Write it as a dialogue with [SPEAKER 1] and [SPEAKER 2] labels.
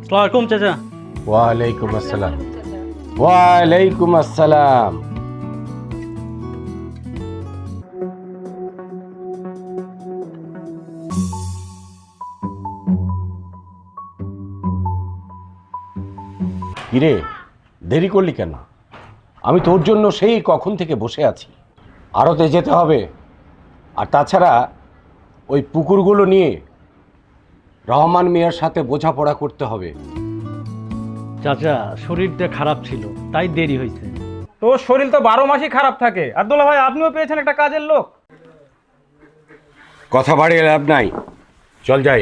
[SPEAKER 1] আসসালামু আলাইকুম চাচা।
[SPEAKER 2] ওয়ালাইকুম আসসালাম। ওয়ালাইকুম আসসালাম। কিরে, দেরি করলি কেন? আমি তোর জন্য সেই কখন থেকে বসে আছি। আড়তে যেতে হবে, আর তাছাড়া ওই পুকুরগুলো নিয়ে রহমান মিয়ার সাথে বোঝাপড়া করতে হবে।
[SPEAKER 1] চাচা শরীরটা খারাপ ছিল তাই দেরি হয়েছে।
[SPEAKER 3] তোর শরীর তো 12 মাসই খারাপ থাকে। আর দুলা ভাই, আপনিও পেয়েছেন একটা কাজের লোক।
[SPEAKER 2] কথা বাড়িয়ে লাভ নাই, চল যাই।